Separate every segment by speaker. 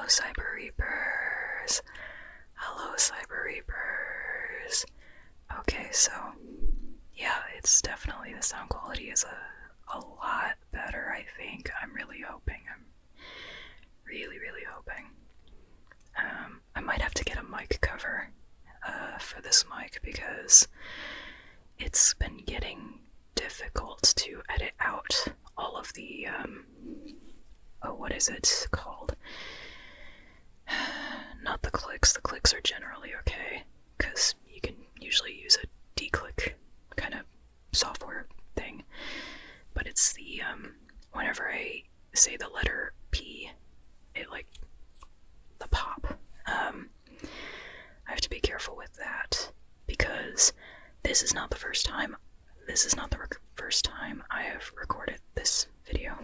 Speaker 1: Cyber Reapers. Hello, Cyber Reapers. Okay, so yeah, it's definitely the sound quality is a lot better, I think. I'm really hoping. I'm really hoping. I might have to get a mic cover for this mic because it's been getting difficult to edit out all of the what is it called? Not the clicks. The clicks are generally okay because you can usually use a declick kind of software thing, but it's the whenever I say the letter P, it like the pop. I have to be careful with that because this is not the first time I have recorded this video.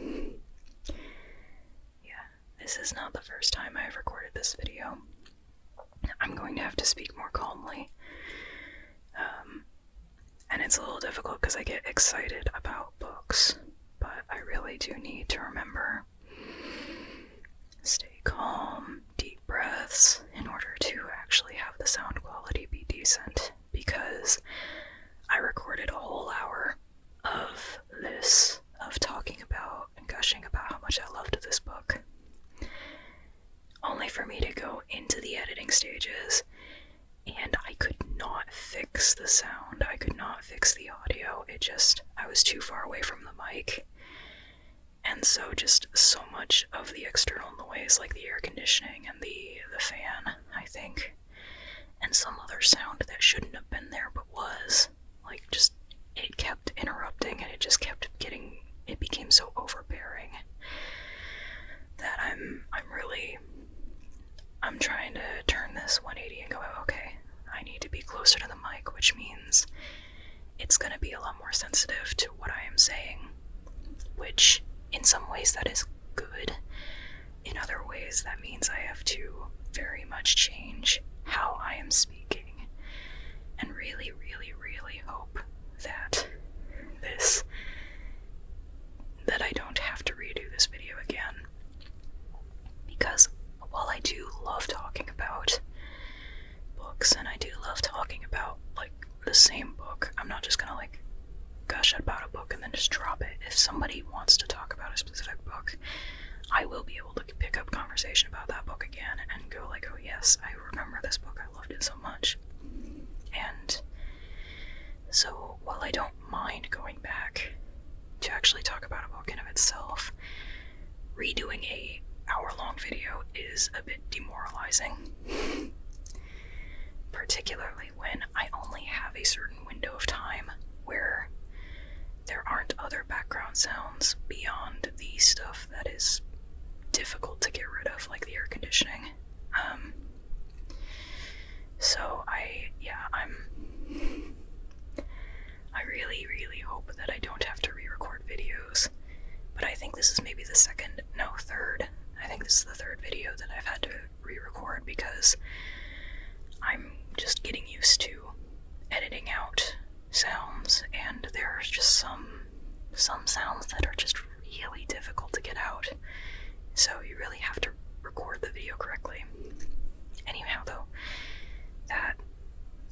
Speaker 1: Yeah, this is not the first time I have recorded this video. I'm going to have to speak more calmly. And it's a little difficult because I get excited about books, but I really do need to remember stay calm, deep breaths, in order to actually have the sound quality be decent, because I recorded a whole hour of this, of talking about and gushing about how much I loved this book, only for me to go into the editing stages, and I could not fix the sound, I could not fix the audio, I was too far away from the mic. And so just so much of the external noise, like the air conditioning and the fan, I think, and some other sound that shouldn't have been there but was, like, just, it kept interrupting and it just kept it became so overbearing that I'm trying to turn this 180 and go, okay, I need to be closer to the mic, which means it's gonna be a lot more sensitive to what I am saying, which in some ways that is good. In other ways that means I have to very much change how I am speaking, and really hope that I don't have to redo this video again, because while I do love talking about books and I do love talking about like the same book, I'm not just gonna like gush about a book and then just drop it. If somebody wants to talk about a specific book, I will be able to pick up conversation about that book again and go like, oh yes, I remember this book, I loved it so much. And so while I don't mind going back to actually talk about a book in of itself, redoing a hour-long video is a bit demoralizing, particularly when I only have a certain window of time where there aren't other background sounds beyond the stuff that is difficult to get rid of, like the air conditioning. So I really hope that I don't have to re-record videos, but I think this is maybe the third. I think this is the third video that I've had to re-record because I'm just getting used to editing out sounds, and there's just some sounds that are just really difficult to get out, so you really have to record the video correctly. Anyhow though,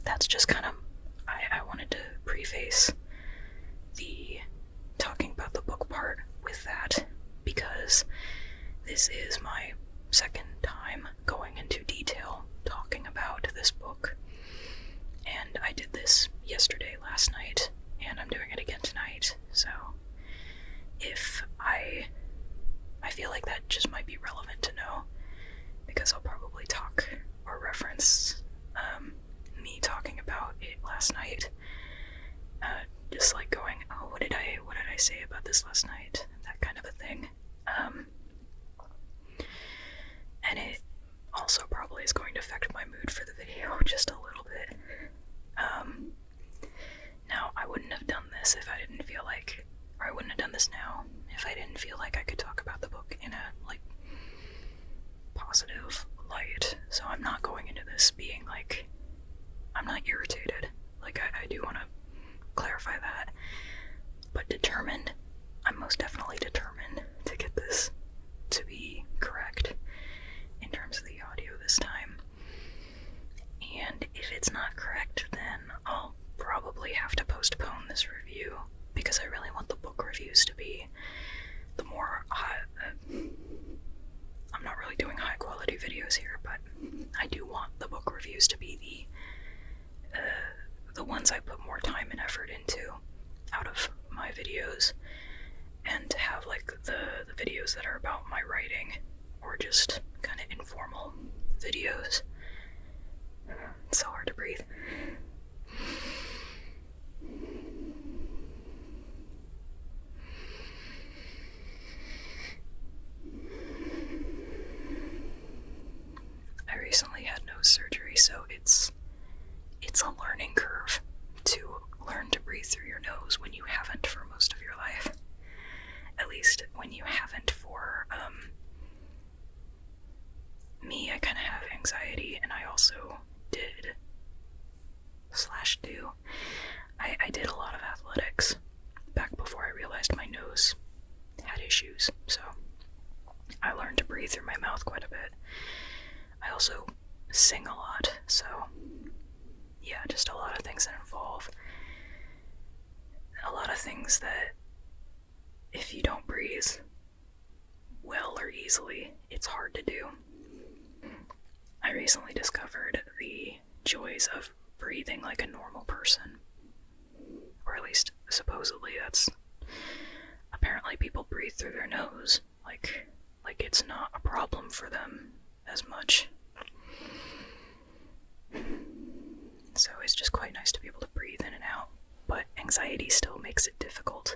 Speaker 1: that's just kind of, I wanted to preface the talking about the book part with that, because this is my second time going into detail talking about this book, and I did this yesterday, last night, and I'm doing it again tonight, so if I feel like that just might be relevant to know, because I'll probably talk or reference me talking about it last night, just like going, oh, what did I say about this last night, that kind of a thing, and it also probably is going to affect my mood for the video just a little bit. Now, I wouldn't have done this if I didn't feel like, or I wouldn't have done this now if I didn't feel like I could talk about the book in a, like, positive light. So I'm not going into this being like, I'm not irritated. Like, I do want to clarify that. But determined. I'm most definitely determined to get this to be correct in terms quality videos here, but I do want the book reviews to be the ones I put more time and effort into out of my videos, and to have like the videos that are about my writing or just kind of informal videos. It's so hard to breathe. I recently had nose surgery, so it's a learning curve to learn to breathe through your nose when you haven't for most of your life. At least when you haven't for, me, I kind of have anxiety, and I also do. I did a lot of athletics back before I realized my nose had issues, so I learned to breathe through my mouth quite a bit. I also sing a lot, so yeah, just a lot of things that involve a lot of things that if you don't breathe well or easily, it's hard to do. I recently discovered the joys of breathing like a normal person, or at least supposedly that's apparently people breathe through their nose like it's not a problem for them as much. So it's just quite nice to be able to breathe in and out, but anxiety still makes it difficult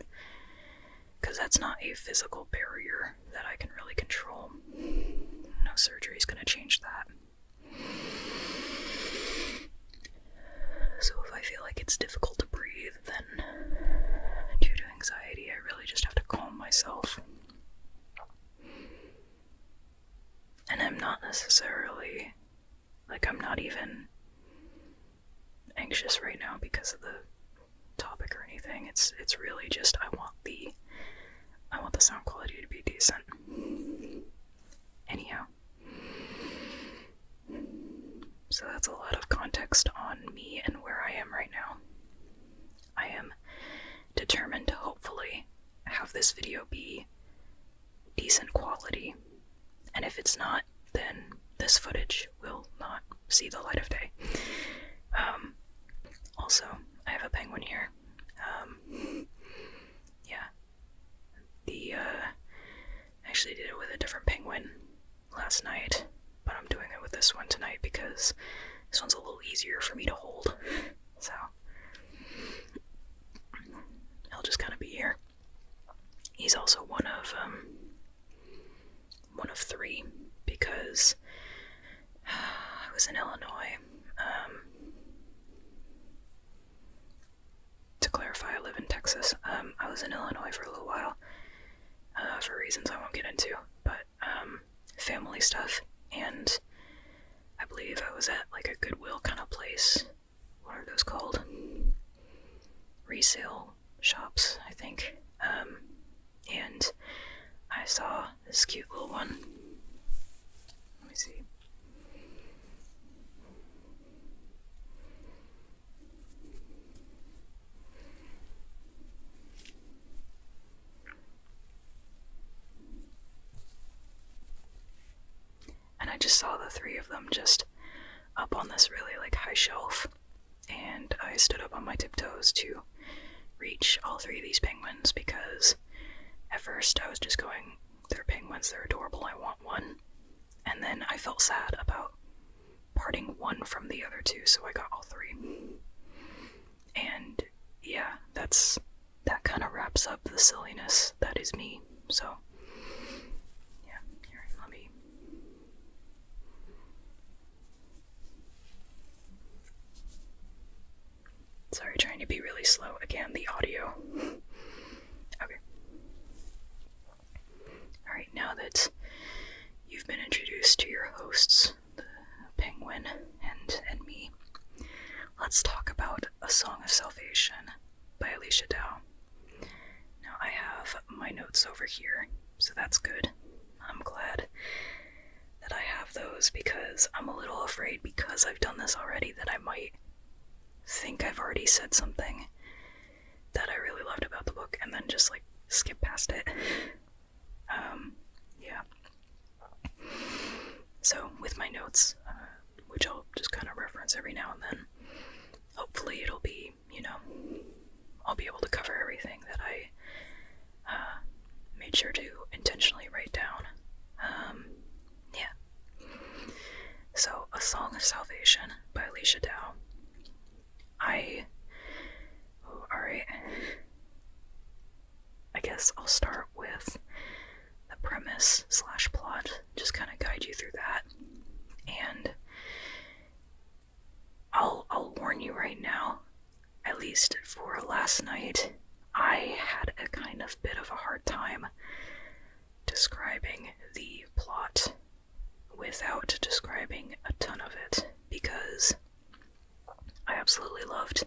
Speaker 1: because that's not a physical barrier that I can really control. No surgery is going to change that. So if I feel like it's difficult to breathe, then due to anxiety, I really just have to calm myself. And I'm not necessarily, I'm not even anxious right now because of the topic or anything. It's really just I want the sound quality to be decent. Anyhow, so that's a lot of context on me and where I am right now. I am determined to hopefully have this video be decent quality, and if it's not, then this footage will not see the light of day. Also, I have a penguin here. I actually did it with a different penguin last night, but I'm doing it with this one tonight because this one's a little easier for me to hold. So he'll just kind of be here. He's also one of three because I was in Illinois. To clarify, I live in Texas. I was in Illinois for a little while, for reasons I won't get into, but family stuff, and I believe I was at like a Goodwill kind of place. What are those called? Resale shops, I think. And I saw this cute little one. Let me see. And I just saw the three of them just up on this really high shelf, and I stood up on my tiptoes to reach all three of these penguins because at first I was just going, they're penguins, they're adorable, I want one, and then I felt sad about parting one from the other two, so I got all three. And yeah, that kind of wraps up the silliness that is me. So yeah, here, let me. Sorry, trying to be really slow. Again, the audio. Okay. Alright, now that you've been introduced to your hosts, the penguin and me, let's talk about A Song of Salvation by Alechia Dow. Now, I have my notes over here, so that's good. I'm glad that I have those because I'm a little afraid, because I've done this already, that I might think I've already said something that I really loved about the book and then just skip past it. Yeah. So notes, which I'll just kind of reference every now and then. Hopefully it'll be, I'll be able to cover everything that I made sure to intentionally write down. Yeah. So, A Song of Salvation by Alechia Dow. Alright. I guess I'll start with the premise / plot, just kind of guide you through that. And I'll warn you right now, at least for last night, I had a kind of bit of a hard time describing the plot without describing a ton of it, because I absolutely loved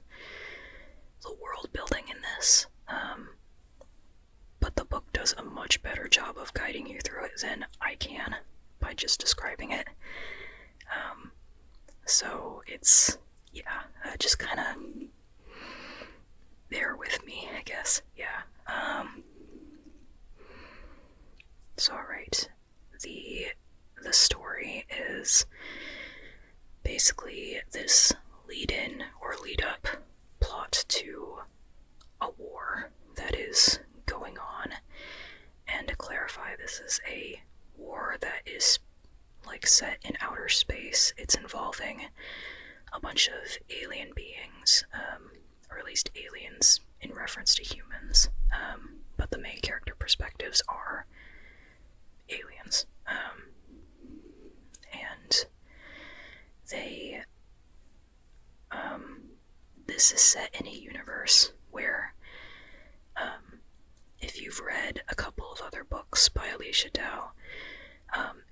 Speaker 1: the world building in this, but the book does a much better job of guiding you through it than I can by just describing it. So it's, just kind of bear with me, I guess. So alright, the story is basically this lead-in or lead-up plot to a war that is going on. And to clarify, this is a war that is set in outer space. It's involving a bunch of alien beings, or at least aliens in reference to humans, but the main character perspectives are aliens, and they, this is set in a universe where, if you've read a couple of other books by Alechia Dow,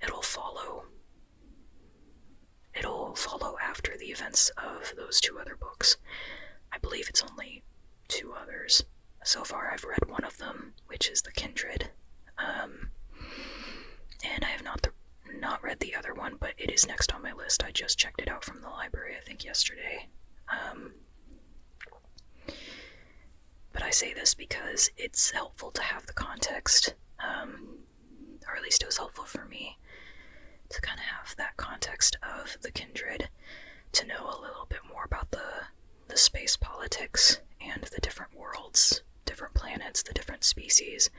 Speaker 1: it'll follow after the events of those 2 other books. I believe it's only 2 others. So far I've read one of them, which is The Kindred, and I have not read the other one, but it is next on my list. I just checked it out from the library, I think yesterday. But I say this because it's helpful to have the context, or at least it was helpful for me to kind of have that context of The Kindred, to know a little bit more about the space politics and the different worlds, different planets, the different species.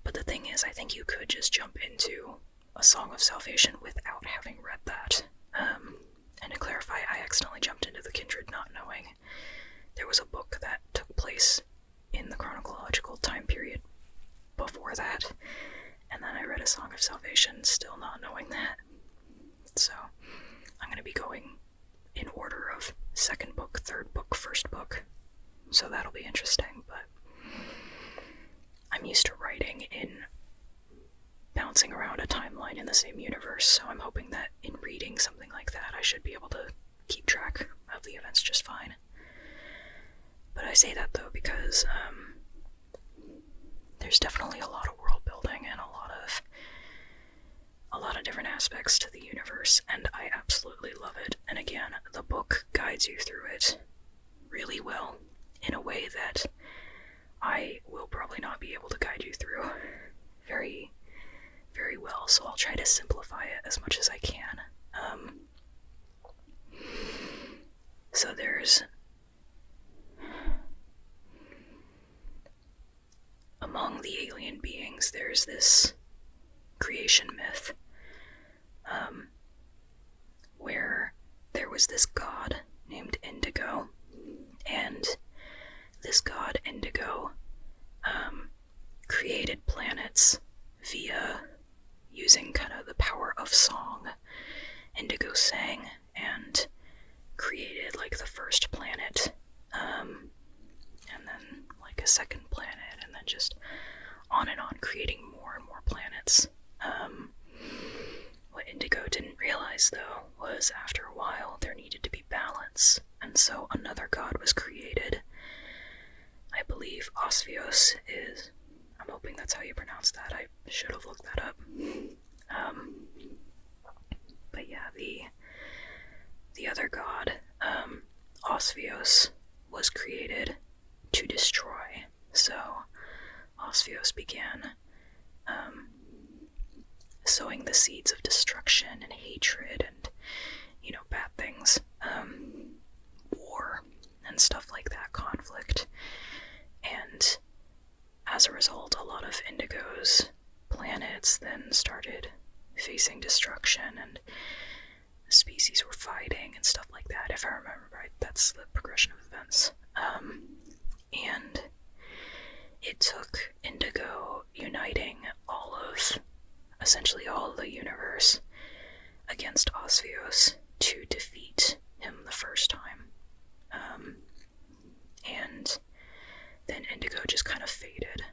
Speaker 1: But the thing is, I think you could just jump into A Song of Salvation without having read that. And to clarify, I accidentally jumped into The Kindred not knowing there was a book that took place in the chronological time period before that, and then I read A Song of Salvation still not knowing that. So I'm going to be going in order of 2nd book, 3rd book, 1st book, so that'll be interesting. But I'm used to writing in bouncing around a timeline in the same universe, so I'm hoping that in reading something like that I should be able to keep track of the events just fine. But I say that though because there's definitely a lot of world building and a lot of different aspects to the universe, and I absolutely love it. And again, the book guides you through it really well in a way that I will probably not be able to guide you through very, very well, so I'll try to simplify it as much as I can. So there's, among the alien beings, there's this creation myth, where there was this god named Indigo, and this god Indigo created planets via using kind of the power of song. Indigo sang and created the first planet, and then a 2nd planet, and then just on and on, creating more and more planets. What Indigo didn't realize, though, was after a while there needed to be balance, and so another god was created. I believe Osvios is, I'm hoping that's how you pronounce that, I should have looked that up. But yeah, the other god, Osvios, was created to destroy. So Osvios began sowing the seeds of destruction and hatred and, bad things, war and stuff like that, conflict. And as a result, a lot of Indigo's planets then started facing destruction, and species were fighting and stuff like that, if I remember right. That's the progression of events. And it took Indigo uniting essentially all of the universe against Osvios to defeat him the first time. And then Indigo just kind of faded.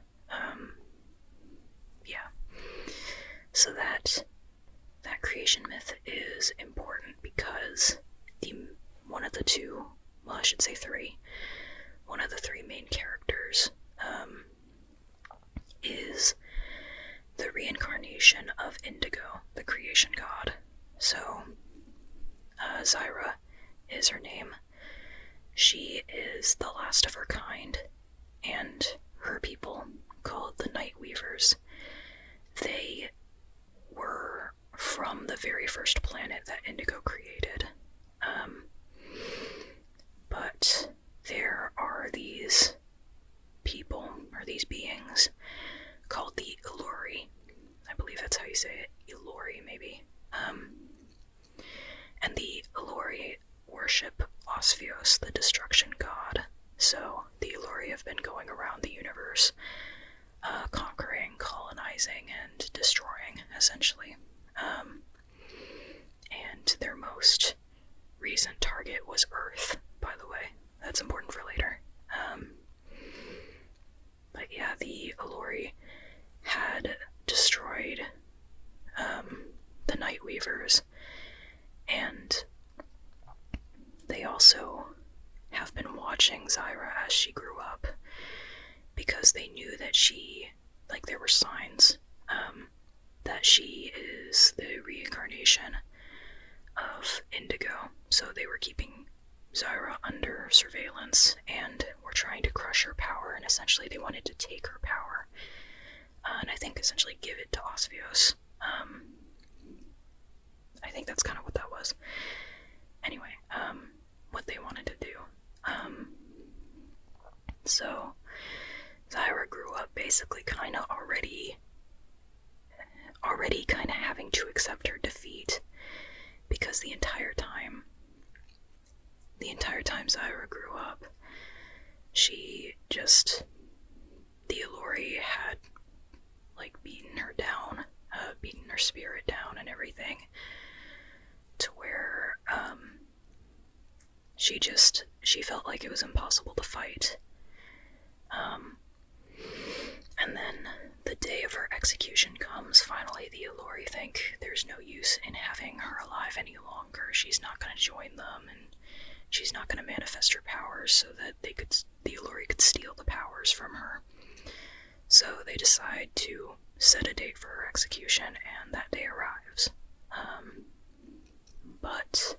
Speaker 1: So that creation myth is important because one of the three main characters is the reincarnation of Indigo, the creation god. So, Zyra is her name. She is the last of her kind, and her people, called the Night Weavers, they were from the very first planet that Indigo created. But there are these people, or these beings, called the Ilori. I believe that's how you say it. Ilori, maybe. And the Ilori worship Osvios, the destruction god. So the Ilori have been going around the universe, conquering, colonizing, and destroying, essentially. And their most recent target was Earth, by the way. That's important for later. But yeah, the Ilori had destroyed the Night Weavers, and they also have been watching Zyra as she grew up, because they knew that there were signs that she is the reincarnation of Indigo. So they were keeping Zyra under surveillance and were trying to crush her power, and essentially they wanted to take her power, and I think essentially give it to Osvios. I think that's kind of what that was. Anyway, what they wanted to do. So Zyra grew up basically kind of already kind of having to accept her defeat, because the entire time Zyra grew up, the Ilori had beaten her down, beaten her spirit down and everything, to where she felt like it was impossible to fight. And then the day of her execution comes. Finally, the Ilori think there's no use in having her alive any longer. She's not going to join them, and she's not going to manifest her powers so that the Ilori could steal the powers from her. So they decide to set a date for her execution, and that day arrives. But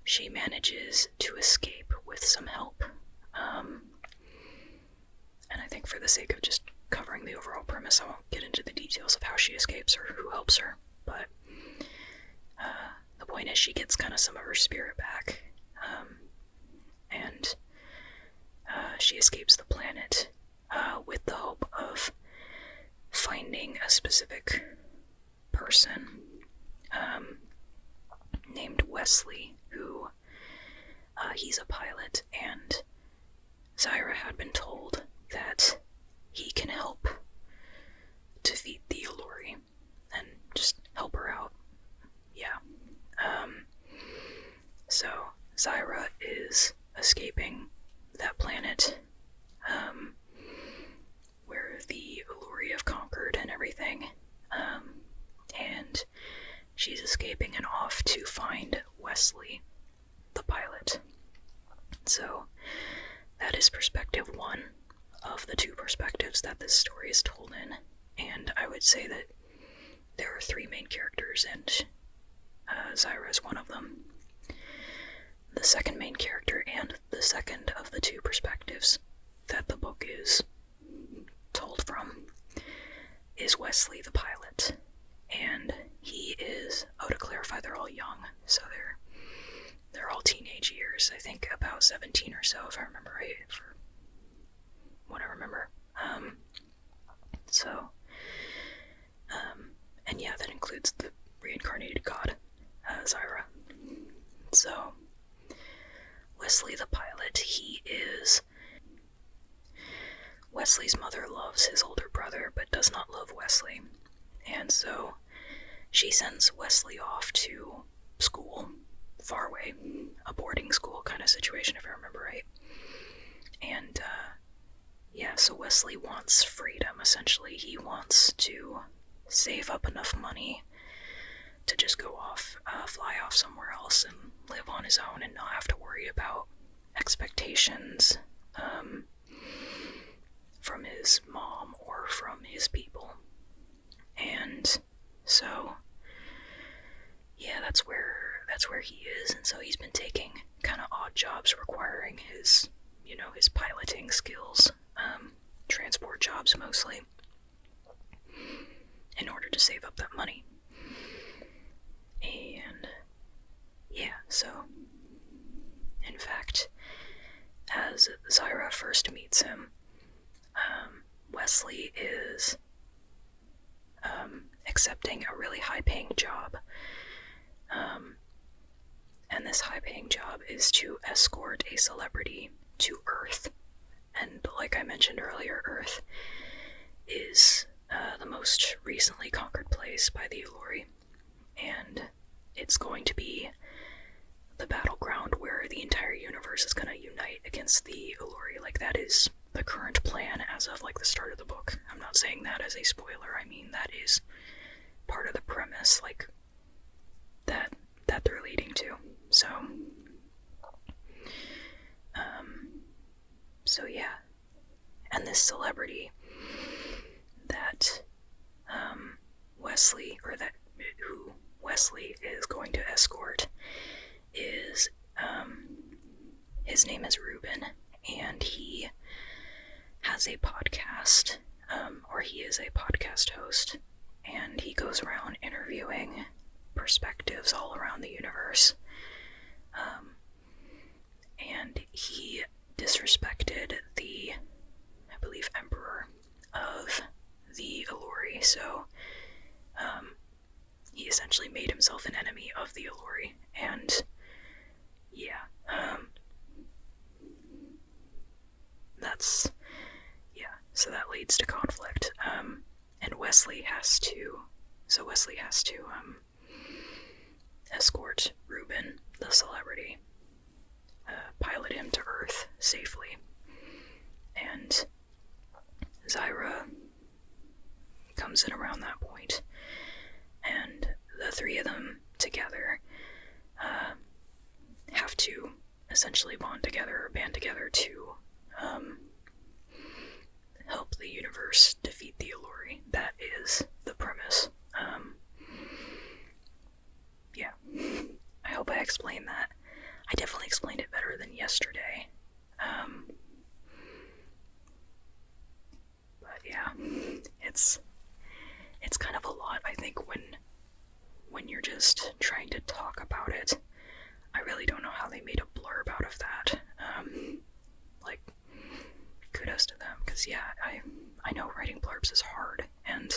Speaker 1: she manages to escape with some help. And I think for the sake of just covering the overall premise, I won't get into the details of how she escapes or who helps her, but the point is she gets kind of some of her spirit back, and she escapes the planet with the hope of finding a specific person named Wesley, who he's a pilot, and Zyra had been told that he can help defeat the Ilori and just help her out. Yeah. So Zyra is escaping that planet where the Ilori have conquered and everything, and she's escaping and off to find Wesley, the pilot. So that is perspective one of the two perspectives that this story is told in, and I would say that there are three main characters, and Zyra is one of them. The second main character and the second of the two perspectives that the book is told from is Wesley the pilot. And he is, oh, to clarify, they're all young, so they're all teenage years. I think about 17 or so, if I remember right, for what I remember. And yeah, that includes the reincarnated god, Zyra. So, Wesley the pilot, Wesley's mother loves his older brother, but does not love Wesley. And so, she sends Wesley off to school, far away, a boarding school kind of situation, if I remember right. And, yeah, so Wesley wants freedom, essentially. He wants to save up enough money to just go off, fly off somewhere else and live on his own and not have to worry about expectations from his mom or from his people. And so, yeah, that's where he is. And so he's been taking kind of odd jobs requiring his piloting skills, transport jobs mostly, in order to save up that money. And yeah, so in fact, as Zyra first meets him, Wesley is accepting a really high-paying job. And this high-paying job is to escort a celebrity to Earth. And like I mentioned earlier, Earth is the most recently conquered place by the Alluri. And it's going to be the battleground where the entire universe is going to unite against the Alluri. Like, that is the current plan as of, like, the start of the book. I'm not saying that as a spoiler. I mean, that is part of the premise, like, that they're leading to. So yeah. And this celebrity that who Wesley is going to escort is, his name is Ruben, and he has a podcast, or he is a podcast host, and he goes around interviewing perspectives all around the universe. And he disrespected the, I believe, emperor of the Alluri, so he essentially made himself an enemy of the Alluri, and yeah, so that leads to conflict, and Wesley has to escort Ruben, the celebrity, pilot him to Earth safely. And Zyra comes in around that point, and the three of them together have to essentially band together to help the universe defeat the Alluri. That is the premise. Yeah. I hope I explained that. I definitely explained it better than yesterday. But yeah, it's kind of a lot, I think, when you're just trying to talk about it. I really don't know how they made a blurb out of that. Like, kudos to them, because yeah, I know writing blurbs is hard, and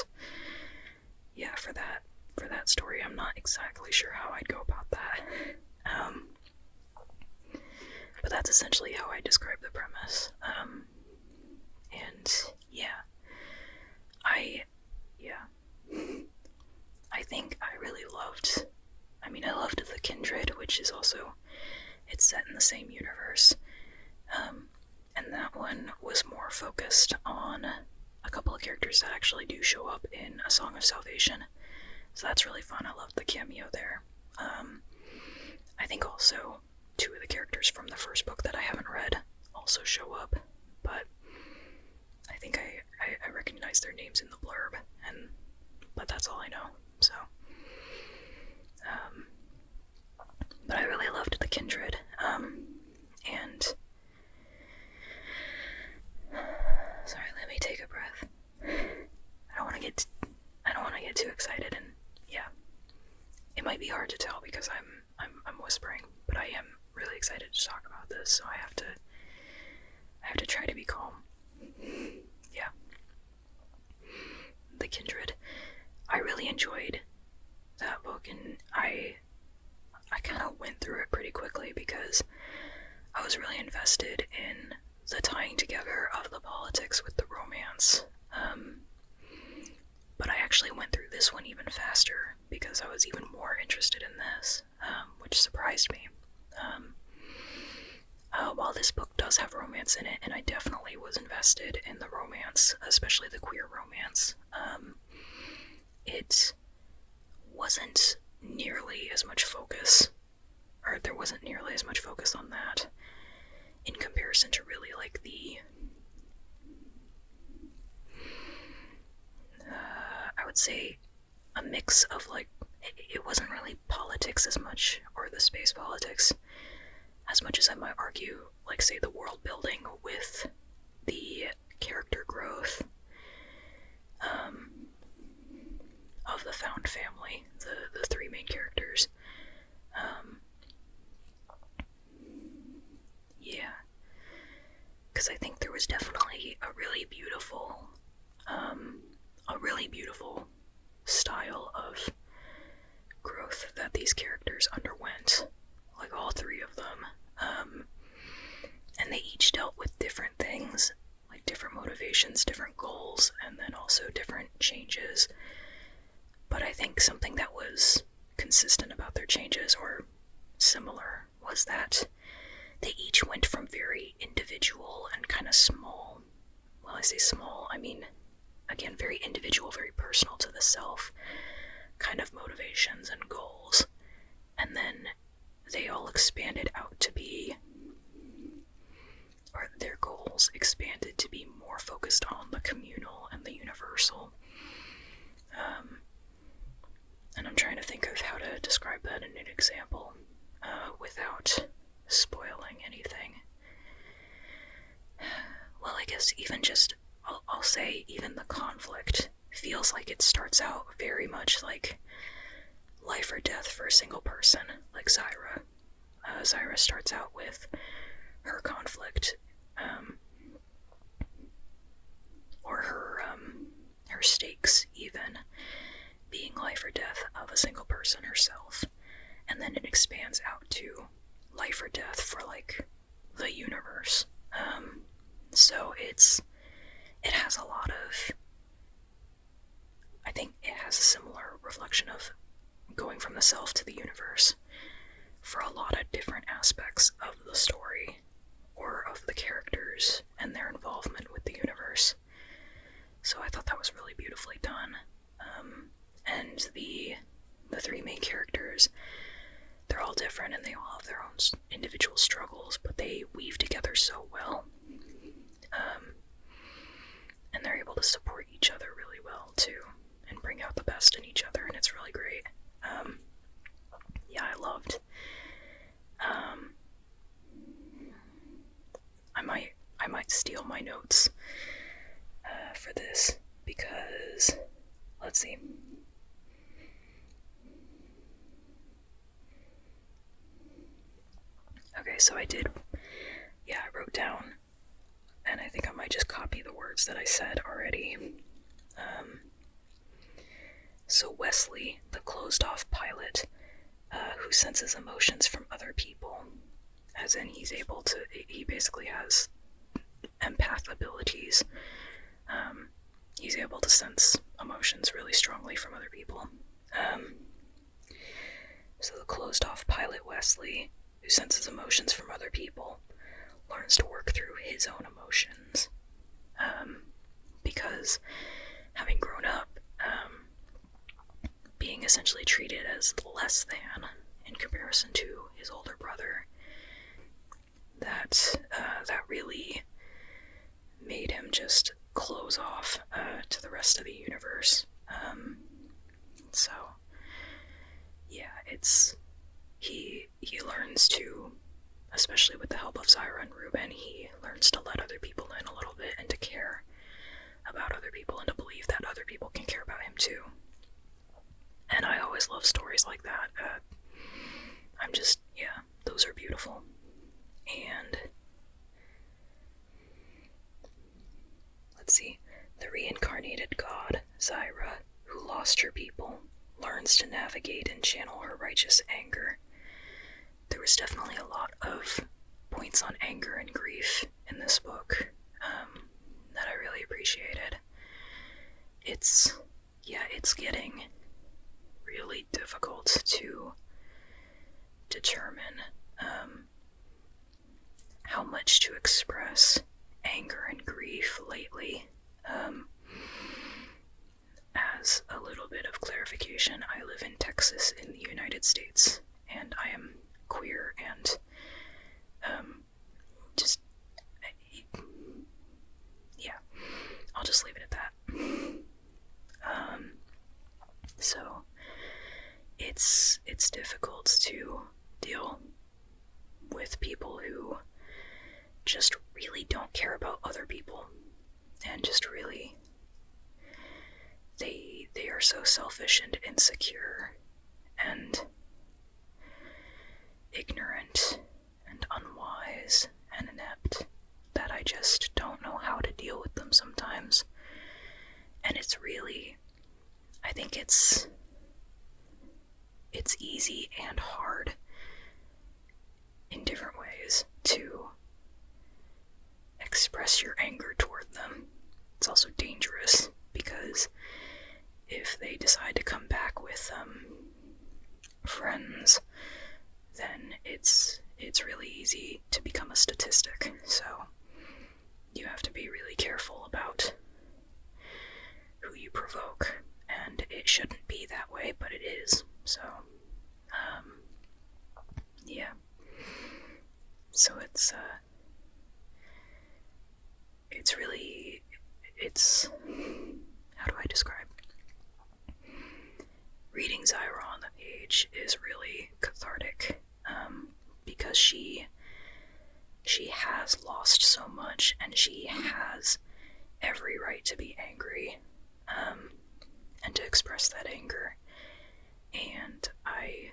Speaker 1: yeah, for that story, I'm not exactly sure how I'd go about that. But that's essentially how I describe the premise. And yeah, I think I really loved, I loved The Kindred, which is also, it's set in the same universe. And that one was more focused on a couple of characters that actually do show up in A Song of Salvation. So that's really fun. I loved the cameo there. I think also two of the characters from the first book that I haven't read also show up, but I think I recognize their names in the blurb, but that's all I know. So, but I really loved The Kindred, and sorry, let me take a breath. I don't want to get be hard to tell because I'm whispering, but I am really excited to talk about this, so I have to try to be calm. Yeah. The Kindred. I really enjoyed that book, and I kind of went through it pretty quickly because I was really invested in the tying together of the politics with the romance. But I actually went through this one even faster because I was even more interested in this, which surprised me. While this book does have romance in it, and I definitely was invested in the romance, especially the queer romance, it wasn't nearly as much focus, or there wasn't nearly as much focus on that in comparison to really like the I would say a mix of like, it wasn't really politics as much, or the space politics, as much as I might argue, like say the world building with the character growth of the found family, the three main characters. Yeah, because I think there was definitely a really beautiful style of growth that these characters underwent, like all three of them, and they each dealt with different things, like different motivations, different goals, and then also different changes. But I think something that was consistent about their changes, or similar, was that they each went from very individual and kind of small, well, I say small, I mean, again, very individual, very personal to the self kind of motivations and goals, and then they all expanded out to be, or their goals expanded to be more focused on the communal and the universal. And I'm trying to think of how to describe that in an example without spoiling anything. Well, I guess even just, I'll say even the conflict feels like it starts out very much like life or death for a single person, like Zyra. Zyra starts out with her conflict, or her stakes even, being life or death of a single person herself, and then it expands out to life or death for like the universe. So it has a lot of, I think it has a similar reflection of going from the self to the universe for a lot of different aspects of the story, or of the characters and their involvement with the universe. So I thought that was really beautifully done. And the three main characters, they're all different and they all have their own individual struggles, but they weave together so well. And they're able to support each other really well too, and bring out the best in each other, and it's really great. Yeah, I loved. I might steal my notes for this, because let's see. Okay, so I wrote down, and I think I might just copy the words that I said already. So Wesley, the closed-off pilot, who senses emotions from other people, as in he basically has empath abilities. He's able to sense emotions really strongly from other people. So the closed-off pilot Wesley, who senses emotions from other people, learns to work through his own emotions. Because having grown up, being essentially treated as less than in comparison to his older brother, that really made him just close off to the rest of the universe. So yeah, he learns to, especially with the help of Zyra and Ruben, he learns to let other people in a little bit, and to care about other people, and to believe that other people can care about him too. And I always love stories like that. Those are beautiful. And let's see, the reincarnated god, Zyra, who lost her people, learns to navigate and channel her righteous anger. There was definitely a lot of points on anger and grief in this book that I really appreciated. It's getting really difficult to determine how much to express anger and grief lately. As a little bit of clarification, I live in Texas in the United States, and I am queer and I'll just leave it at that. So it's difficult to deal with people who just really don't care about other people, and just really they are so selfish and insecure and ignorant and unwise and inept that I just don't know how to deal with them sometimes. And it's really, I think it's easy and hard in different ways to express your anger toward them. It's also dangerous because if they decide to come back with friends, then it's really easy to become a statistic. So you have to be really careful about who you provoke, and it shouldn't be that way, but it is. So so how do I describe? Reading Zyra on the page is really cathartic, because she has lost so much, and she has every right to be angry, and to express that anger. And I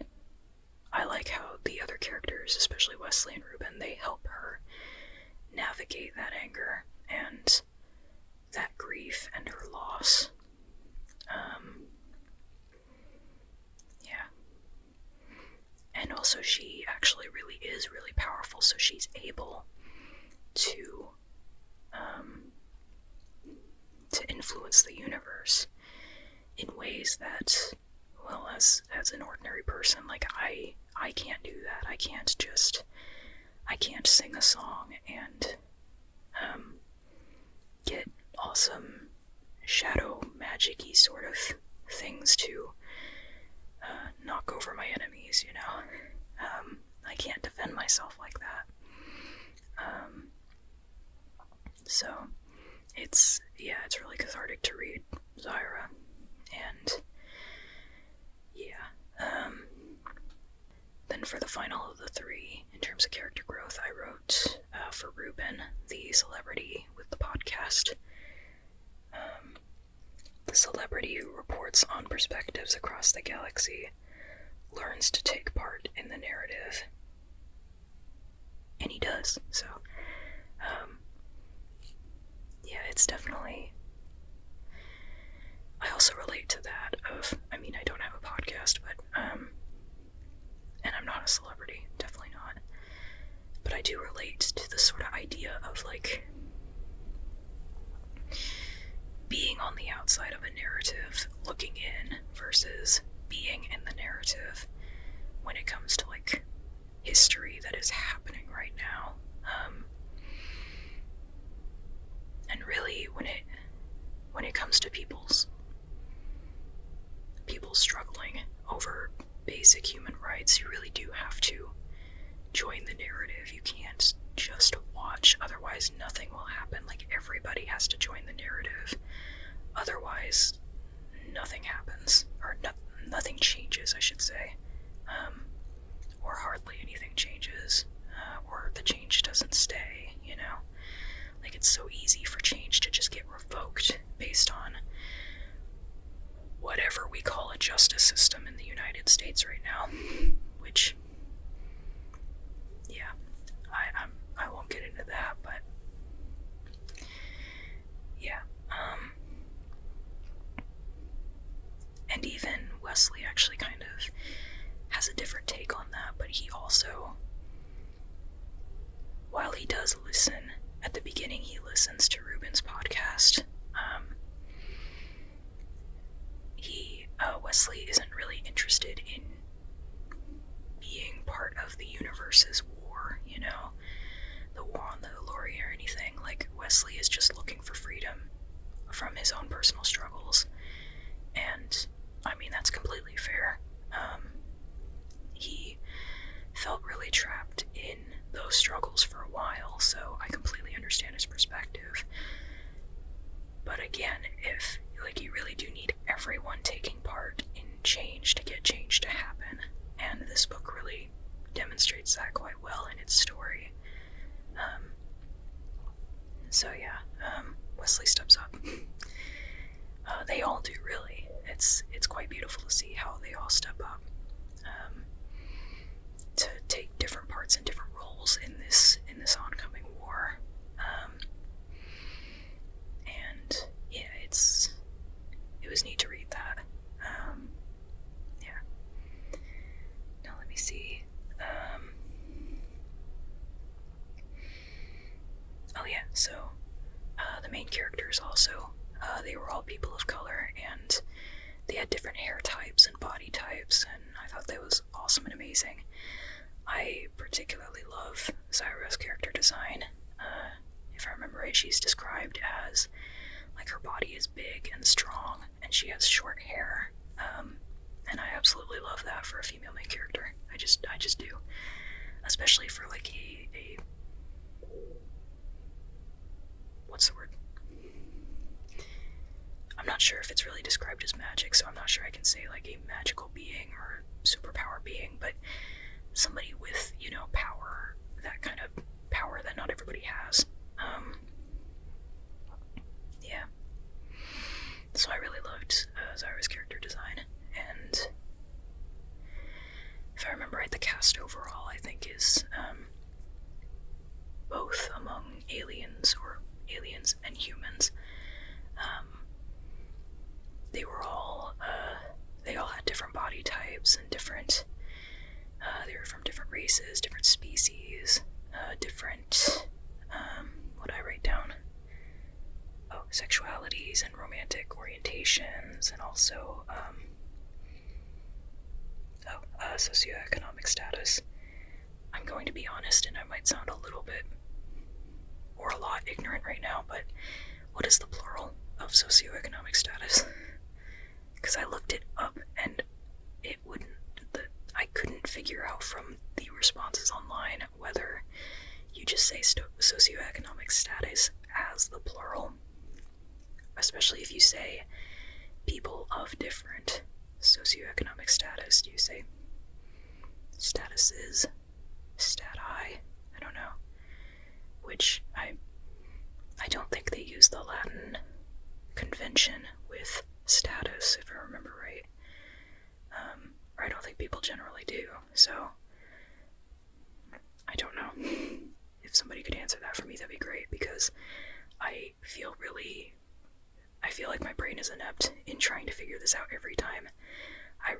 Speaker 1: like how the other characters, especially Wesley and Ruben, they help her navigate that anger and that grief and her loss. And also she actually really is really powerful, so she's able to influence the universe in ways that, well, as an ordinary person, like I can't do that. I can't sing a song and get awesome shadow magic-y sort of things to knock over my enemies, you know? I can't defend myself like that. So it's really cathartic to read Zyra. And then for the final of the three, in terms of character growth, I wrote for Ruben, the celebrity with the podcast. The celebrity who reports on perspectives across the galaxy learns to take part in the narrative. And he does, so it's definitely, I also relate to that of, I mean, I don't have a podcast, but and I'm not a celebrity, definitely not, but I do relate to the sort of idea of like being on the outside of a narrative, looking in, versus being in the narrative when it comes to like history that is happening right now. And really, when it comes to people's struggling over basic human rights, you really do have to join the narrative. You can't just watch, otherwise nothing will happen. Like, everybody has to join the narrative, otherwise nothing happens, or nothing changes, I should say, or hardly anything changes, or the change doesn't stay, you know? Like, it's so easy for change to just get revoked based on whatever we call a justice system in the United States right now, which, yeah, I won't get into that, but yeah, and even Wesley actually kind of has a different take on that, but he also, while he does listen, at the beginning he listens to Ruben's podcast, Wesley isn't really interested in being part of the universe's war, you know, the war on the Lori or anything. Like, Wesley is just looking for freedom from his own personal struggles, and I mean, that's completely fair. He felt really trapped in those struggles for a while, so I completely understand his perspective. But again, if, like, you really do need everyone taking part in change to get change to happen, and this book really demonstrates that quite well in its story. So yeah, Wesley steps up. They all do, really. It's quite beautiful to see how they all step up to take different parts and different roles in this oncoming war. And yeah, it was neat to read that. Yeah. Now let me see. Oh yeah, so the main characters also, they were all people of color, and they had different hair types and body types, and I thought that was awesome and amazing. I particularly love Zyra's character design. If I remember right, she's described as, like, her body is big and strong, and she has short hair, and I absolutely love that for a female main character. I just do, especially for, like, a what's the word? I'm not sure if it's really described as magic, so I'm not sure I can say, like, a magical being or superpower being, but somebody with, you know, power, that kind of power that not everybody has. Yeah. So I really loved Zyra's character design, and if I remember right, the cast overall, I think, is both among aliens and humans. They all had different body types and different, they were from different races, different species, different, what did I write down? Oh, sexualities and romantic orientations, and also, socioeconomic status. I'm going to be honest, and I might sound a little bit, or a lot, ignorant right now, but what is the plural of socioeconomic status? Because I looked it up, and it wouldn't, I couldn't figure out from the responses online whether you just say socioeconomic status as the plural, especially if you say people of different socioeconomic status. Do you say statuses, stati? I don't know. Which I don't think they use the Latin convention with status, if I remember right. Or I don't think people generally do, so I don't know. If somebody could answer that for me, that'd be great, because I feel like my brain is inept in trying to figure this out every time I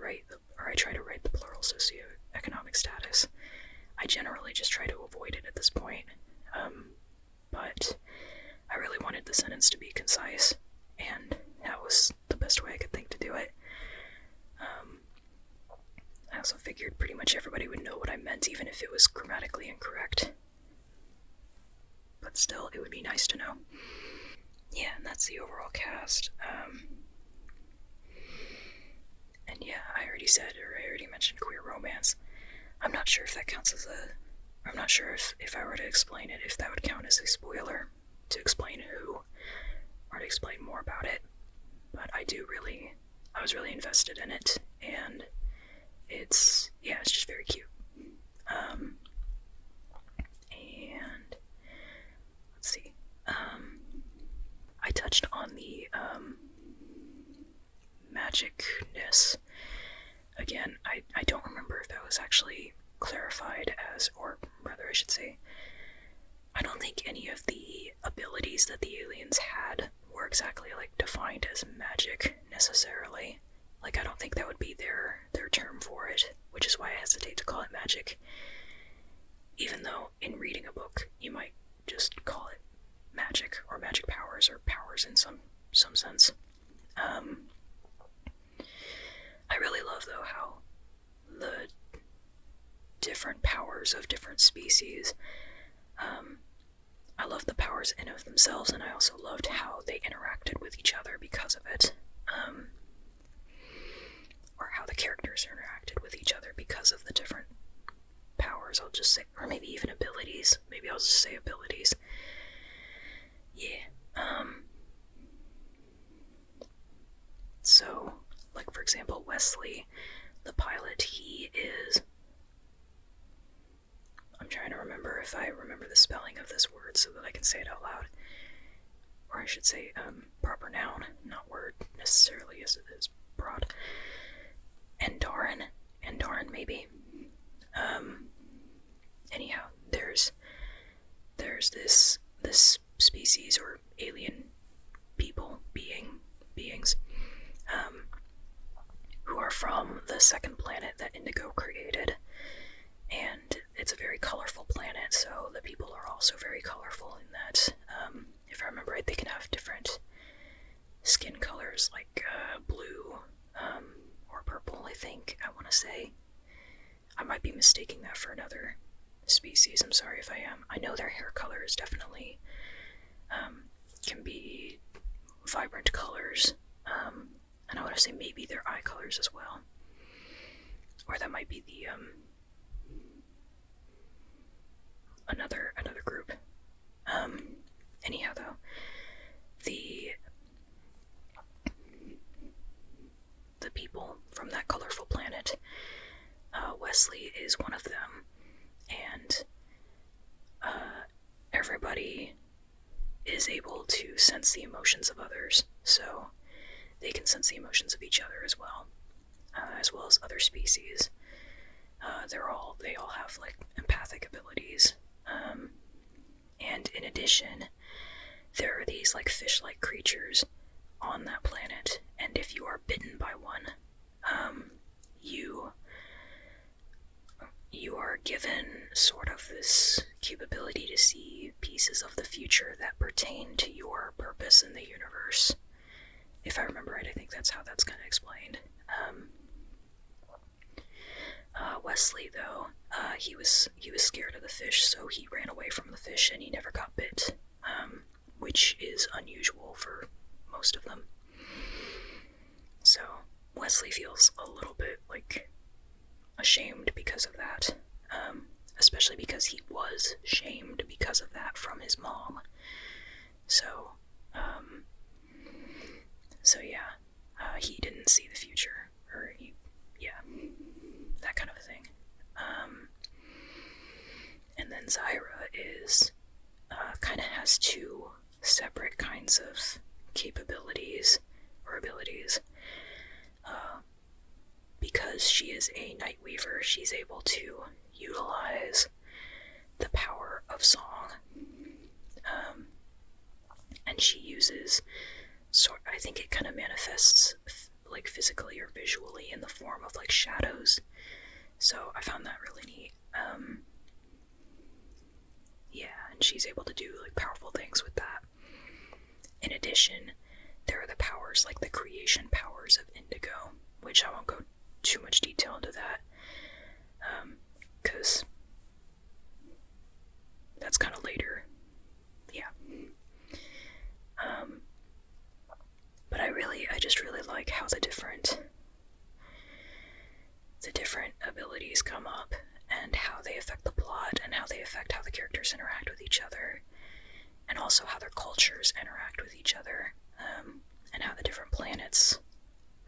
Speaker 1: try to write the plural socioeconomic status. I generally just try to avoid it at this point, but I really wanted the sentence to be concise, and that was the best way I could think to do it. I also figured pretty much everybody would know what I meant, even if it was grammatically incorrect. But still, it would be nice to know. Yeah, and that's the overall cast. And yeah, I already mentioned queer romance. I'm not sure if that counts as I'm not sure if I were to explain it, if that would count as a spoiler to explain who, or to explain more about it. But I was really invested in it, and it's just very cute. And let's see. I touched on the magicness. Again, I don't remember if that was actually clarified as, or rather I should say, I don't think any of the abilities that the aliens had were exactly like defined as magic necessarily. Like, I don't think that would be their term for it, which is why I hesitate to call it magic. Even though in reading a book, you might just call it magic, or magic powers, or powers in some sense. I really love, though, how the different powers of different species, I love the powers in of themselves, and I also loved how they interacted with each other because of it. Or how the characters interacted with each other because of the different powers, I'll just say, or maybe even abilities. Maybe I'll just say abilities. Yeah. So, like, for example, Wesley, the pilot, he is... I'm trying to remember if I remember the spelling of this word so that I can say it out loud. Or I should say, proper noun, not word necessarily as it is broad. Andarin, maybe. Anyhow, there's this species or alien people, beings, who are from the second planet that Indigo created, and it's a very colorful planet, so the people are also very colorful in that, if I remember right, they can have different skin colors, like blue, or purple, I think, I want to say. I might be mistaking that for another species, I'm sorry if I am. I know their hair color is definitely, can be vibrant colors, and I want to say maybe their eye colors as well. Or that might be the, another group. Anyhow, though, the people from that colorful planet, Wesley is one of them, and everybody is able to sense the emotions of others, so they can sense the emotions of each other as well as other species. They all have like empathic abilities, and in addition, there are these like fish-like creatures on that planet, and if you are bitten by one, you are given sort of this capability to see pieces of the future that pertain to your purpose in the universe. If I remember right, I think that's how that's kind of explained. Wesley, though, he was scared of the fish, so he ran away from the fish and he never got bit, which is unusual for most of them. So Wesley feels a little bit like ashamed because of that, especially because he was shamed because of that from his mom. So yeah, he didn't see the future, or that kind of a thing. And then Zyra is kind of has two separate kinds of capabilities or abilities. Because she is a night weaver, she's able to utilize the power of song, and she uses I think it kind of manifests like physically or visually in the form of like shadows, so I found that really neat. And she's able to do like powerful things with that. In addition, there are the powers like the creation powers of Indigo, which I won't go too much detail into that, because that's kind of later. But I just really like how the different abilities come up, and how they affect the plot, and how they affect how the characters interact with each other, and also how their cultures interact with each other, and how the different planets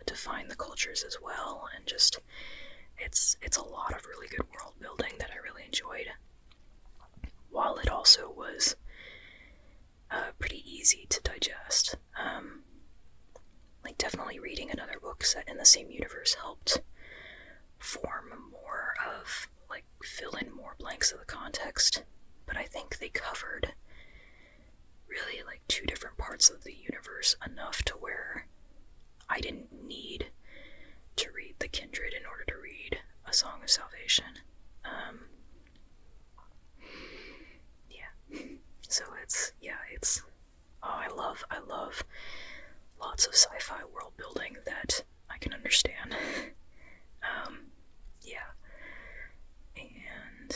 Speaker 1: define the cultures as well, and just it's a lot of really good world building that I really enjoyed, while it also was pretty easy to digest. Like, definitely reading another book set in the same universe helped form more of, like, fill in more blanks of the context. But I think they covered really, like, two different parts of the universe enough to where I didn't need to read The Kindred in order to read A Song of Salvation. So I love lots of sci-fi world building that I can understand. And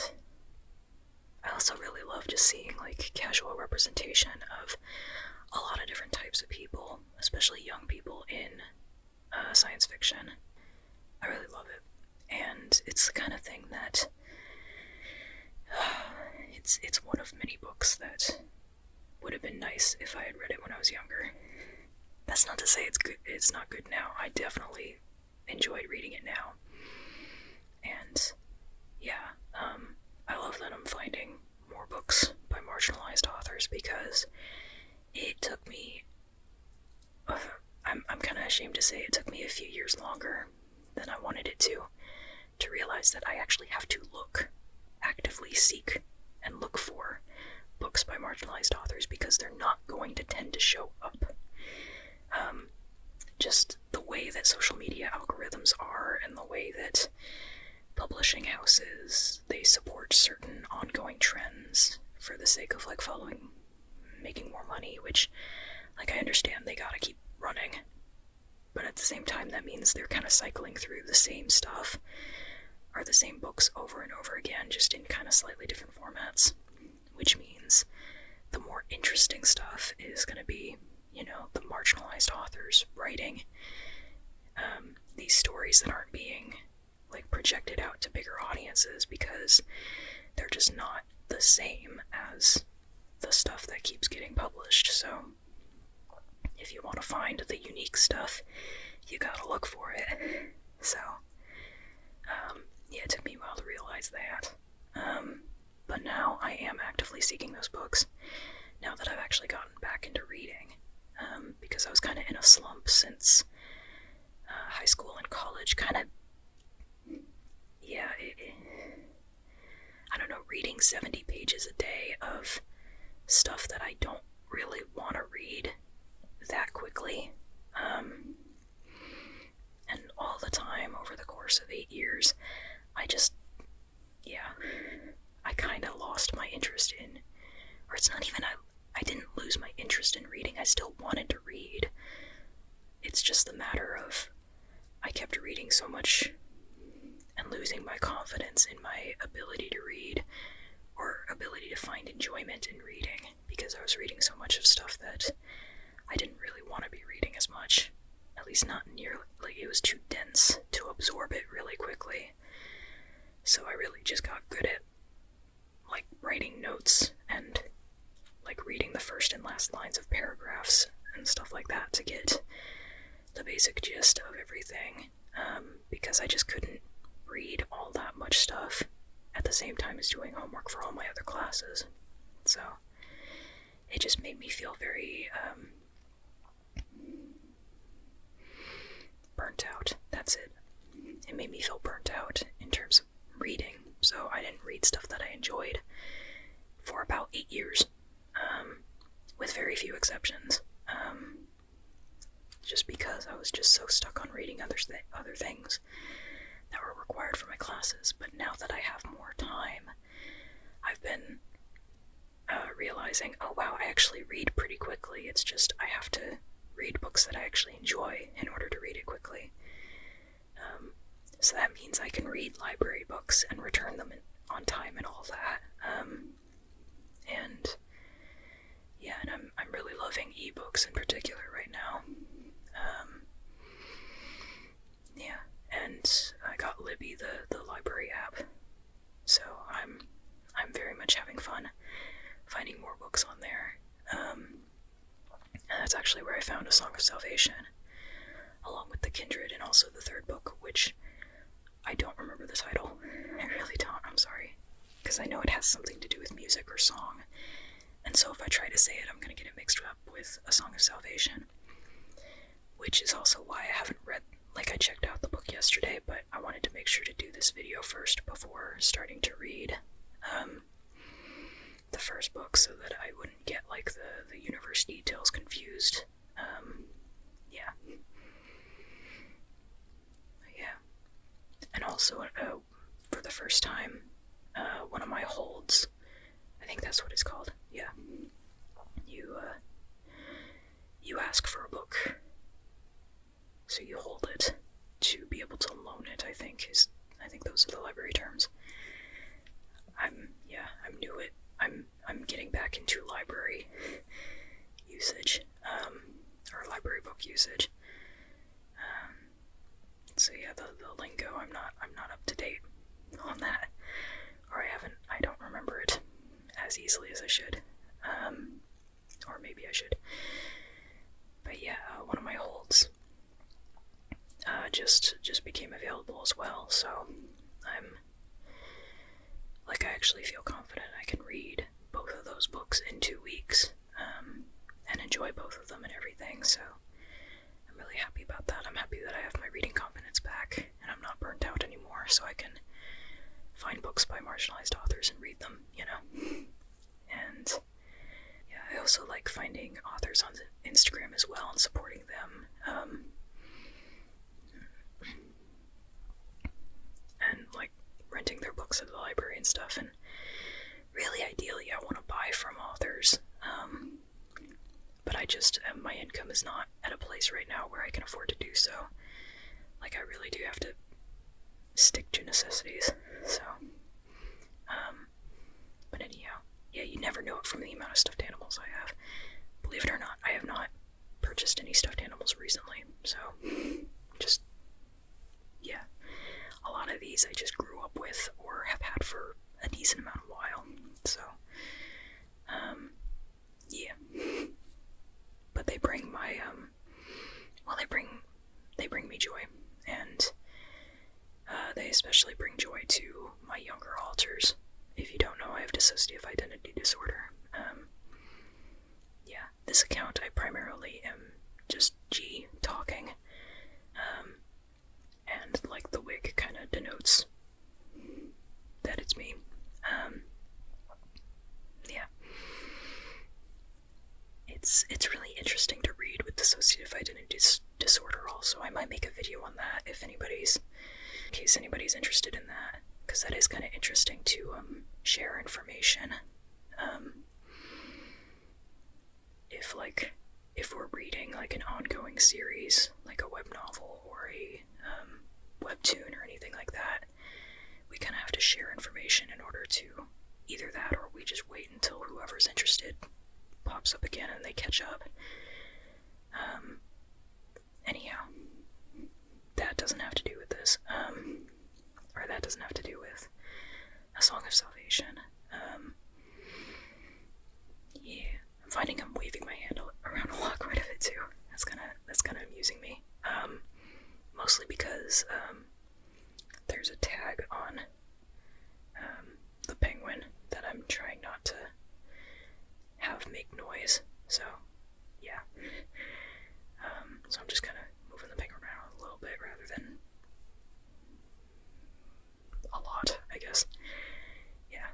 Speaker 1: I also really love just seeing, like, casual representation of a lot of different types of people, especially young people in science fiction. I really love it. And it's the kind of thing that it's one of many books that would have been nice if I had read it when I was younger. That's not to say it's good. It's not good now. I definitely enjoyed reading it now. And I love that I'm finding more books by marginalized authors, because it took me, I'm kind of ashamed to say it took me a few years longer than I wanted it to realize that I actually have to actively seek and look for books by marginalized authors, because they're not going to tend to show up. Just the way that social media algorithms are, and the way that publishing houses, they support certain ongoing trends for the sake of, like, making more money, which, like, I understand they gotta keep running, but at the same time that means they're kind of cycling through the same stuff, or the same books over and over again, just in kind of slightly different formats, which means the more interesting stuff is going to be, the marginalized authors writing these stories that aren't being, like, projected out to bigger audiences, because they're just not the same as the stuff that keeps getting published. So if you want to find the unique stuff, you gotta look for it. So it took me a while to realize that. But now I am actively seeking those books, now that I've actually gotten back into reading, because I was kind of in a slump since high school and college. I don't know, reading 70 pages a day of stuff that I don't really want to read that quickly, and all the time over the course of 8 years, I kind of lost my interest in, or it's not even, I didn't lose my interest in reading, I still wanted to read. It's just the matter of, I kept reading so much and losing my confidence in my ability to read, or ability to find enjoyment in reading, because I was reading so much of stuff that I didn't really want to be reading as much. At least not nearly, like, it was too dense to absorb it really quickly. So I really just got good at, like, writing notes and, like, reading the first and last lines of paragraphs and stuff like that to get the basic gist of everything, because I just couldn't read all that much stuff at the same time as doing homework for all my other classes. So it just made me feel very burnt out. That's it. It made me feel burnt out in terms of reading, so I didn't read stuff that I enjoyed for about 8 years, with very few exceptions, just because I was just so stuck on reading other things that were required for my classes. But now that I have more time, I've been realizing, oh wow, I actually read pretty quickly. It's just I have to read books that I actually enjoy in order to read it quickly. So that means I can read library books and return them on time and all that. And I'm really loving ebooks in particular right now. And I got Libby, the library app, so I'm very much having fun finding more books on there. And that's actually where I found A Song of Salvation, along with The Kindred, and also the third book, which I don't remember the title. I really don't, I'm sorry. Because I know it has something to do with music or song, and so if I try to say it, I'm going to get it mixed up with A Song of Salvation, which is also why I haven't read, I checked out the book yesterday, but I wanted to make sure to do this video first before starting to read the first book so that I wouldn't get, the universe details confused. Yeah. And also, for the first time, one of my holds, I think that's what it's called, yeah. You ask for a book, so you hold it to be able to loan it, I think those are the library terms. I'm new at, I'm getting back into library usage, or library book usage. So yeah, the lingo, I'm not up to date on that, or I don't remember it as easily as I should, or maybe I should. But yeah, one of my holds just became available as well, so I actually feel confident I can read both of those books in 2 weeks, and enjoy both of them and everything, so I'm really happy about that. I'm happy that I have my reading confidence back, and I'm not burnt out anymore, so I can find books by marginalized authors and read them, And yeah, I also like finding authors on Instagram as well and supporting them, and renting their books at the library and stuff. And really, ideally, I want to buy from authors, but I just my income is not at a place right now where I can afford to do so. I really do have to stick to necessities. So, but anyhow, yeah, you never know it from the amount of stuffed animals I have. Believe it or not, I have not purchased any stuffed animals recently, so just, yeah, a lot of these I just grew up with or have had for a decent amount of while, so, yeah, but they bring my, they bring me joy, and they especially bring joy to my younger alters. If you don't know, I have dissociative identity disorder. Yeah, this account I primarily am just G talking, and the wig kind of denotes that it's me. Yeah, it's really interesting to read with dissociative identity disorder. Also, I might make a video on that in case anybody's interested in that, because that is kind of interesting to share information. If we're reading an ongoing series, like a web novel or a webtoon or anything like that, we kind of have to share information in order to either that, or we just wait until whoever's interested pops up again and they catch up. Anyhow, that doesn't have to do with this, or that doesn't have to do with A Song of Salvation. Yeah, I'm finding I'm waving my hand around a lot quite a bit too. That's kind of amusing me. Mostly because there's a tag on the penguin that I'm trying not to have make noise. So yeah. So I'm just kind of moving the penguin around a little bit rather than a lot, I guess. Yeah.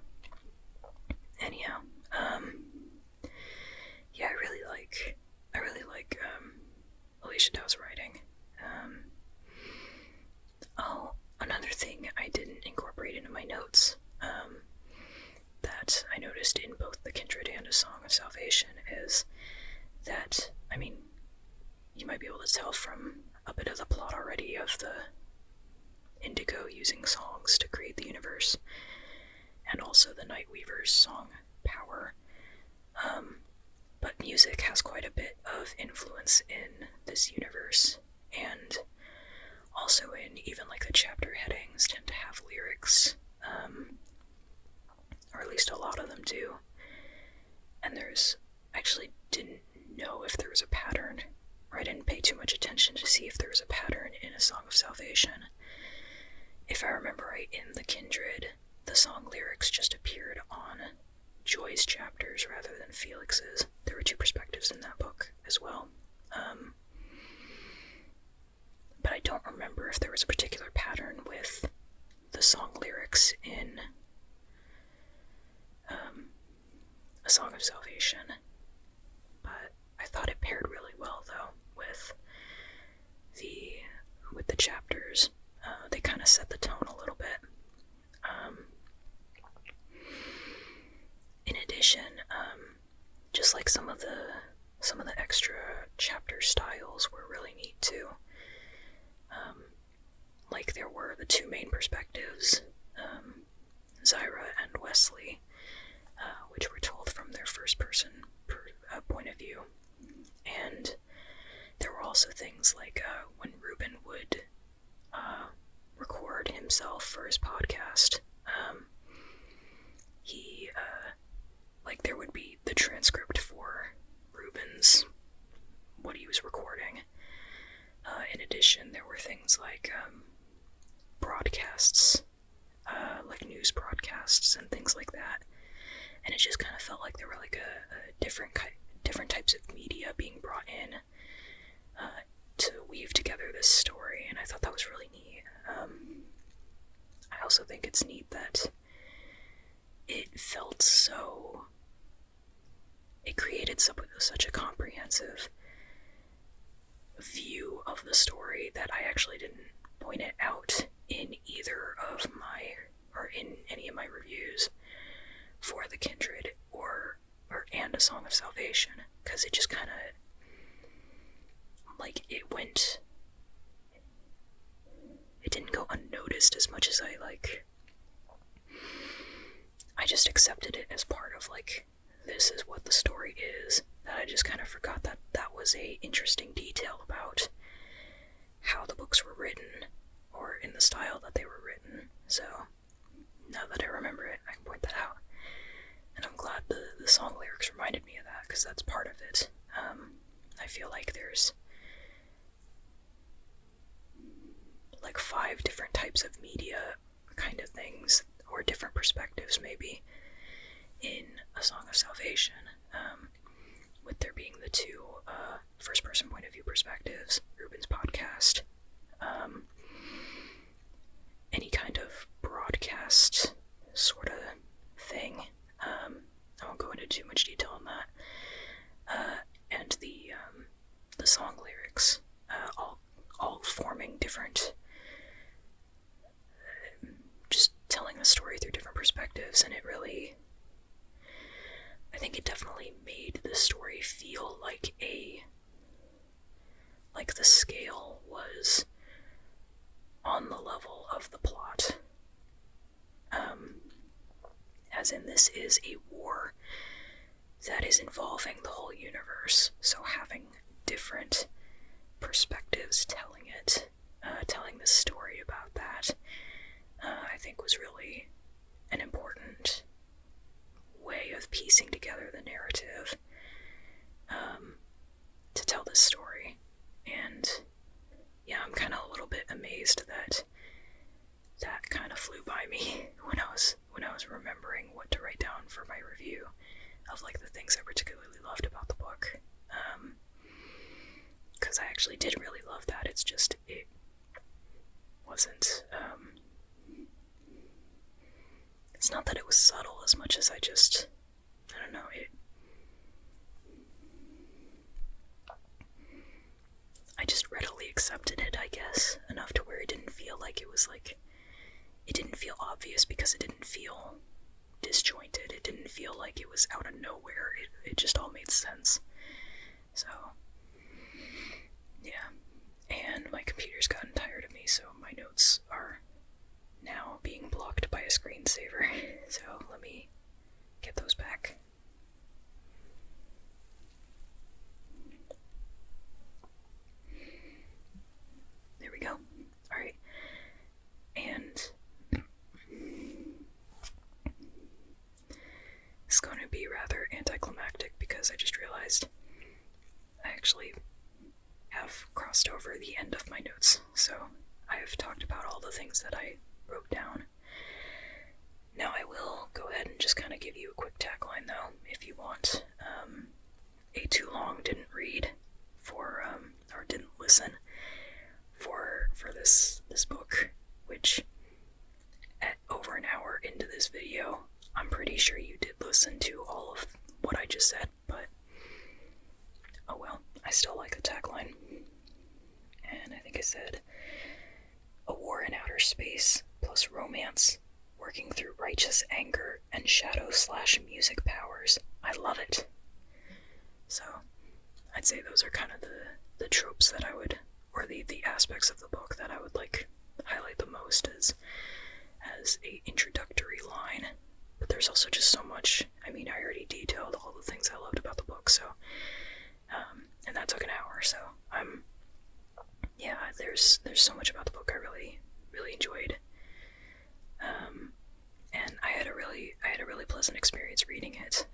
Speaker 1: Anyhow, yeah, I really like Alechia Dow's writing. Oh, another thing I didn't incorporate into my notes, that I noticed in both The Kindred and A Song of Salvation is that, you might be able to tell from a bit of the plot already of the Indigo using songs to create the universe, and also the Nightweaver's song Power. But music has quite a bit of influence in this universe, and also in even the chapter headings tend to have lyrics, or at least a lot of them do. And actually didn't know if there was a pattern, or I didn't pay too much attention to see if there was a pattern in A Song of Salvation. If I remember right, in The Kindred, the song lyrics just appeared on Joy's chapters rather than Felix's. There were two perspectives in that book as well. but I don't remember if there was a particular pattern with the song lyrics in A Song of Salvation. But I thought it paired really well, though, with the chapters. They kind of set the tone a little bit. In addition, just like some of the extra chapter styles were really neat too. Like there were the two main perspectives, Zyra and Wesley, which were told from their first person point of view. And there were also things like when Ruben would record himself for his podcast, he like there would be the transcript for Ruben's what he was recording. In addition, there were things like broadcasts, like news broadcasts and things like that. And it just kind of felt like there were like a different types of media being brought in to weave together this story, and I thought that was really neat. I also think it's neat that it created such a comprehensive view of the story that I actually didn't point it out in in any of my reviews for The Kindred and A Song of Salvation, because it just kind of, like, it didn't go unnoticed as much as I just accepted it as part of, like, this is what the story is, that I just kind of forgot that that was a interesting detail about how the books were written, or in the style that they were written. So, now that I remember it, I can point that out. And I'm glad the song lyrics reminded me of that, because that's part of it. I feel like there's like 5 different types of media kind of things, or different perspectives maybe, in A Song of Salvation, with there being the 2 first-person point of view perspectives, Ruben's podcast, any kind of broadcast sort of thing. I won't go into too much detail on that. And the song lyrics, all forming different, just telling the story through different perspectives, and I think it definitely made the story feel like the scale was on the level of the plot. As in, this is a war that is involving the whole universe, so having different perspectives telling the story about that, I think was really an important way of piecing together the narrative to tell this story. And yeah, I'm kind of a little bit amazed that kind of flew by me when I was remembering what to write down for my review of like the things I particularly loved about the book. Because I actually did really love that. It's just, it wasn't, it's not that it was subtle as much as I don't know, I just readily accepted it, I guess, enough to where it didn't feel like it was like, it didn't feel obvious because it didn't feel disjointed. It didn't feel like it was out of nowhere. It just all made sense. So, yeah. And my computer's gotten tired of me, so my notes are now being blocked by a screensaver. So let me get those back. There we go. Alright. And it's going to be rather anticlimactic because I just realized I actually have crossed over the end of my notes, so I have talked about all the things that I wrote down. Now I will go ahead and just kind of give you a quick tagline, though, if you want a too long didn't read or didn't listen for listen to all of what I just said, but oh well, I still like the tagline. And I think I said, a war in outer space plus romance, working through righteous anger and shadow/music powers. I love it. So I'd say those are kind of the tropes that I would, or the aspects of the book that I would like highlight the most as a introductory line. But there's also just so much. I mean, I already detailed all the things I loved about the book, so and that took an hour, so yeah, there's so much about the book I really enjoyed, and I had a really pleasant experience reading it.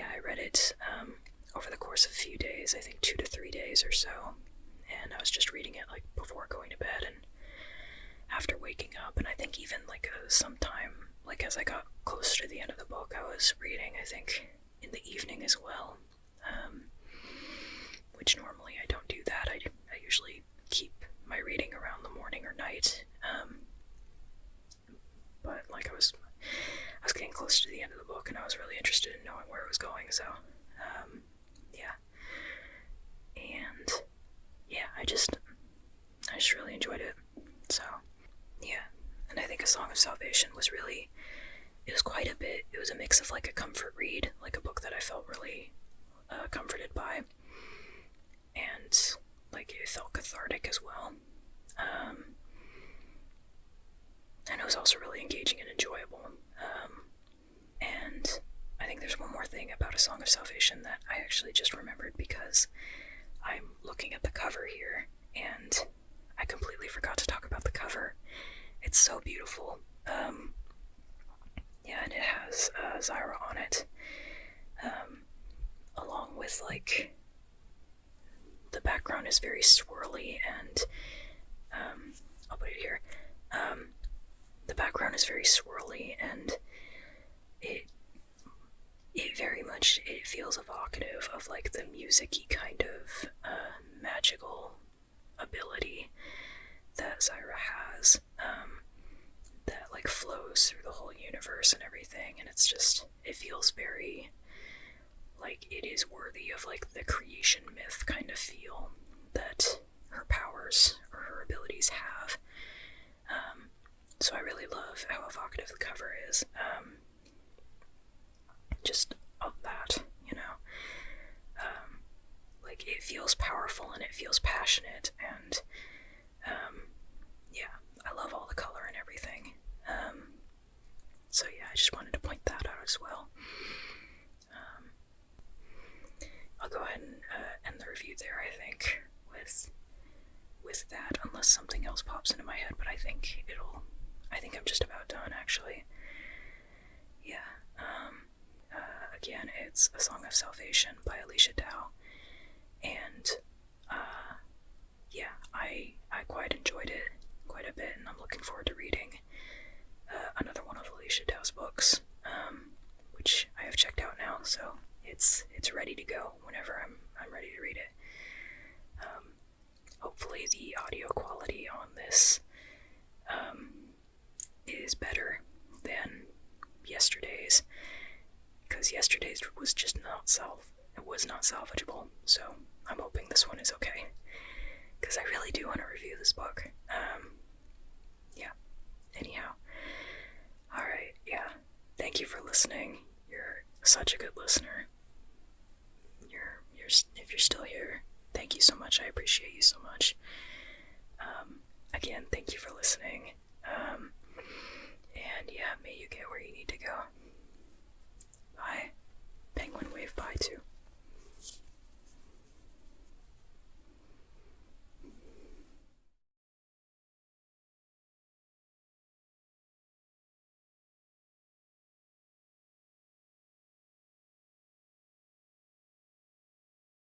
Speaker 1: I read it over the course of a few days, I think 2 to 3 days or so, and I was just reading it like before going to bed and after waking up, and I think even like sometime like as I got closer to the end of the book, I was reading, I think, in the evening as well, which normally I don't do that. I usually keep my reading around the morning or night, but like I was getting close to the end of the book, and I was really interested in knowing where it was going, so yeah. And yeah, I just really enjoyed it. So yeah, and I think A Song of Salvation was really, it was quite a bit. It was a mix of like a comfort read, like a book that I felt really comforted by, and like it felt cathartic as well. And it was also really engaging and enjoyable. And I think there's one more thing about A Song of Salvation that I actually just remembered, because I'm looking at the cover here and I completely forgot to talk about the cover. It's so beautiful. Yeah, and it has Zyra on it, along with like the background is very swirly, and I'll put it here. The background is very swirly, and it very much, it feels evocative of like the music-y kind of magical ability that Zyra has, that like flows through the whole universe and everything, and it's just, it feels very like it is worthy of like the creation myth kind of feel that her powers or her abilities have. So I really love how evocative the cover is, just of that, you know. Like it feels powerful and it feels passionate, and yeah, I love all the color and everything. So yeah, I just wanted to point that out as well. I'll go ahead and end the review there, I think, with that, unless something else pops into my head, but I think I'm just about done, actually. Yeah. Again, it's A Song of Salvation by Alechia Dow, and yeah, I quite enjoyed it quite a bit, and I'm looking forward to reading another one of Alechia Dow's books, which I have checked out now, so it's ready to go whenever I'm ready to read it. Hopefully the audio quality on this is better than yesterday's, because yesterday's was just not salvageable, so I'm hoping this one is okay, because I really do want to review this book. Yeah, anyhow, alright, yeah, thank you for listening. You're such a good listener. If you're still here, thank you so much. I appreciate you so much. Again, thank you for listening. And yeah, may you get where you need to go. Bye. Penguin wave bye too.